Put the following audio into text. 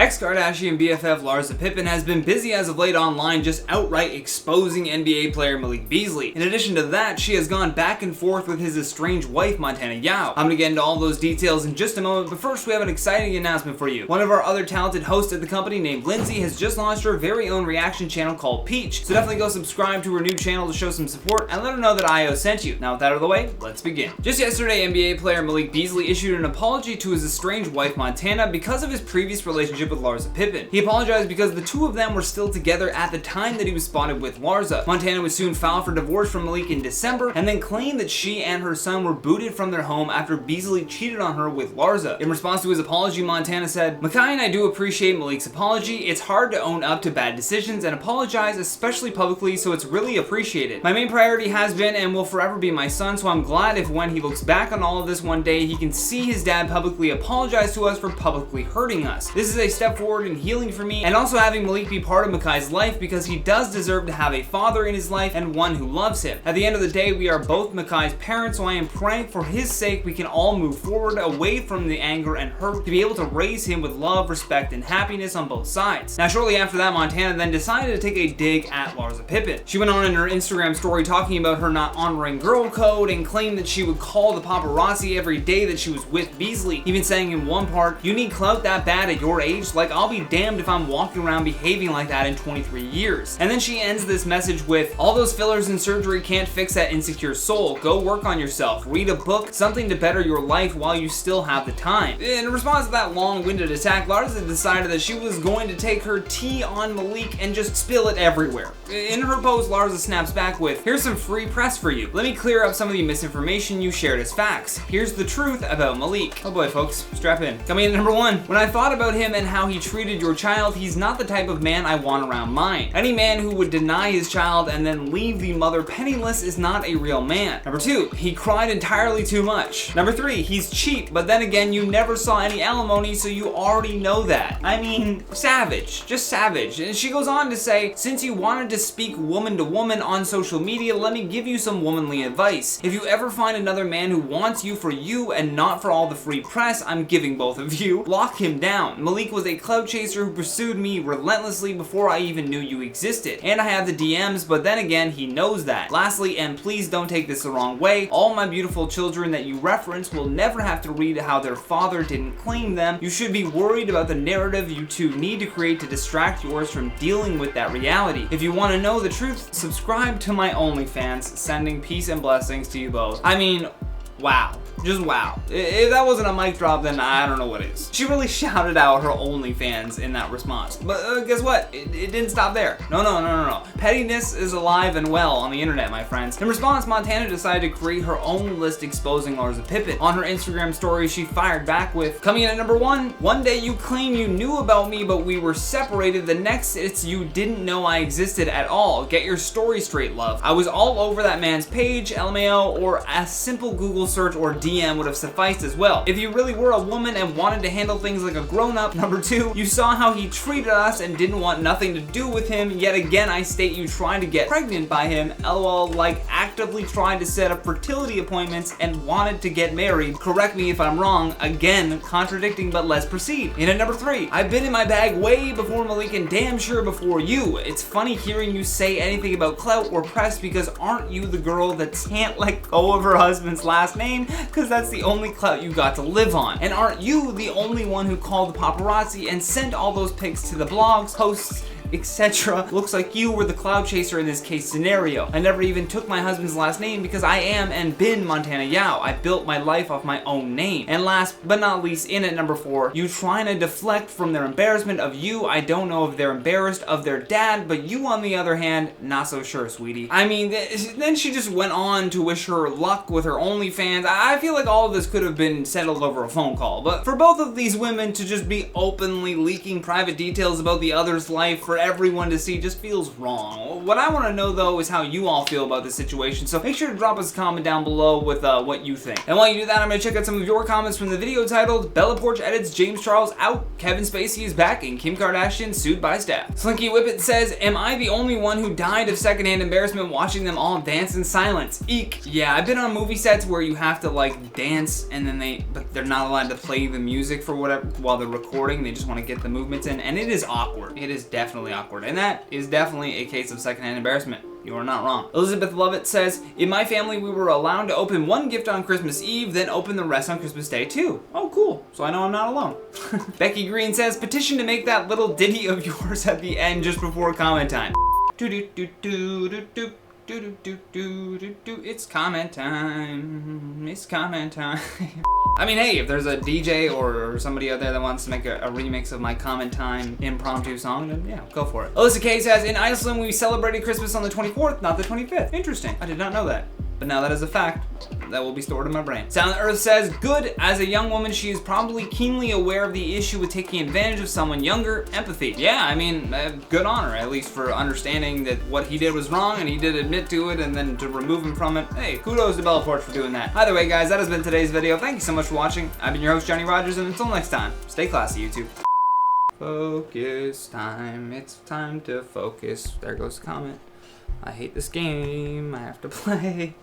Ex-Kardashian BFF Larsa Pippen has been busy as of late online just outright exposing NBA player Malik Beasley. In addition to that, she has gone back and forth with his estranged wife Montana Yao. I'm gonna get into all those details in just a moment, but first we have an exciting announcement for you. One of our other talented hosts at the company named Lindsay has just launched her very own reaction channel called Peach, so definitely go subscribe to her new channel to show some support and let her know that IO sent you. Now with that out of the way, let's begin. Just yesterday, NBA player Malik Beasley issued an apology to his estranged wife Montana because of his previous relationship with Larsa Pippen. He apologized because the two of them were still together at the time that he was spotted with Larsa. Montana would soon file for divorce from Malik in December and then claimed that she and her son were booted from their home after Beasley cheated on her with Larsa. In response to his apology, Montana said, "Makai and I do appreciate Malik's apology. It's hard to own up to bad decisions and apologize, especially publicly, so it's really appreciated. My main priority has been and will forever be my son, so I'm glad if when he looks back on all of this one day, he can see his dad publicly apologize to us for publicly hurting us. This is a step forward in healing for me and also having Malik be part of Makai's life because he does deserve to have a father in his life and one who loves him. At the end of the day, we are both Makai's parents, so I am praying for his sake we can all move forward away from the anger and hurt to be able to raise him with love, respect, and happiness on both sides." Now, shortly after that, Montana then decided to take a dig at Larsa Pippen. She went on in her Instagram story talking about her not honoring girl code and claimed that she would call the paparazzi every day that she was with Beasley, even saying in one part, "You need clout that bad at your age? Like, I'll be damned if I'm walking around behaving like that in 23 years. And then she ends this message with, "All those fillers and surgery can't fix that insecure soul. Go work on yourself. Read a book, something to better your life while you still have the time." In response to that long-winded attack, Larsa decided that she was going to take her tea on Malik and just spill it everywhere. In her post, Larsa snaps back with, "Here's some free press for you. Let me clear up some of the misinformation you shared as facts. Here's the truth about Malik." Oh boy, folks, strap in. Coming in at number 1. When I thought about him and how he treated your child, he's not the type of man I want around mine. Any man who would deny his child and then leave the mother penniless is not a real man. Number 2, he cried entirely too much. Number 3, he's cheap, but then again, you never saw any alimony, so you already know that. I mean, savage, just savage. And she goes on to say, "Since you wanted to speak woman to woman on social media, let me give you some womanly advice. If you ever find another man who wants you for you and not for all the free press I'm giving both of you, lock him down. Malik was a clout chaser who pursued me relentlessly before I even knew you existed. And I have the DMs, but then again, he knows that. Lastly, and please don't take this the wrong way, all my beautiful children that you reference will never have to read how their father didn't claim them. You should be worried about the narrative you two need to create to distract yours from dealing with that reality. If you want to know the truth, subscribe to my OnlyFans. Sending peace and blessings to you both." I mean, wow. Just wow. If that wasn't a mic drop, then I don't know what is. She really shouted out her OnlyFans in that response. But guess what? It didn't stop there. No. Pettiness is alive and well on the internet, my friends. In response, Montana decided to create her own list exposing Larsa Pippen. On her Instagram story, she fired back with, "Coming in at number 1, one day you claim you knew about me, but we were separated. The next, it's you didn't know I existed at all. Get your story straight, love. I was all over that man's page, LMAO, or a simple Google search or DM would have sufficed as well. If you really were a woman and wanted to handle things like a grown-up. Number 2, you saw how he treated us and didn't want nothing to do with him. Yet again, I state you tried to get pregnant by him, LOL, like actively tried to set up fertility appointments and wanted to get married. Correct me if I'm wrong. Again, contradicting, but let's proceed." In at number 3, "I've been in my bag way before Malik and damn sure before you. It's funny hearing you say anything about clout or press because aren't you the girl that can't let go of her husband's last name? Because that's the only clout you got to live on. And aren't you the only one who called the paparazzi and sent all those pics to the blogs, posts, etc. Looks like you were the cloud chaser in this case scenario. I never even took my husband's last name because I am and been Montana Yao. I built my life off my own name." And last but not least, in at number 4, "You trying to deflect from their embarrassment of you. I don't know if they're embarrassed of their dad, but you on the other hand, not so sure, sweetie." I mean, then she just went on to wish her luck with her OnlyFans. I feel like all of this could have been settled over a phone call, but for both of these women to just be openly leaking private details about the other's life for everyone to see just feels wrong. What I want to know though is how you all feel about this situation, so make sure to drop us a comment down below with what you think. And while you do that, I'm going to check out some of your comments from the video titled Bella Poarch edits James Charles out, Kevin Spacey is back, and Kim Kardashian sued by staff. Slinky Whippet says, am I the only one who died of secondhand embarrassment watching them all dance in silence? Eek. Yeah, I've been on movie sets where you have to like dance and then but they're not allowed to play the music for whatever while they're recording. They just want to get the movements in, and it is awkward. It is definitely awkward, and that is definitely a case of secondhand embarrassment. You are not wrong. Elizabeth Lovett says, in my family we were allowed to open one gift on Christmas Eve, then open the rest on Christmas Day too. Oh cool, so I know I'm not alone. Becky Green says, petition to make that little ditty of yours at the end just before comment time. It's comment time. It's comment time. I mean, hey, if there's a DJ or somebody out there that wants to make a remix of my comment time impromptu song, then yeah, go for it. Alyssa K says, in Iceland we celebrated Christmas on the 24th, not the 25th. Interesting. I did not know that. But now that is a fact that will be stored in my brain. Silent Earth says, good. As a young woman, she is probably keenly aware of the issue with taking advantage of someone younger. Empathy. Yeah, I mean, good on her, at least for understanding that what he did was wrong and he did admit to it, and then to remove him from it. Hey, kudos to Bella Poarch for doing that. Either way, guys, that has been today's video. Thank you so much for watching. I've been your host, Johnny Rogers, and until next time, stay classy, YouTube. Focus time. It's time to focus. There goes the comment. I hate this game. I have to play.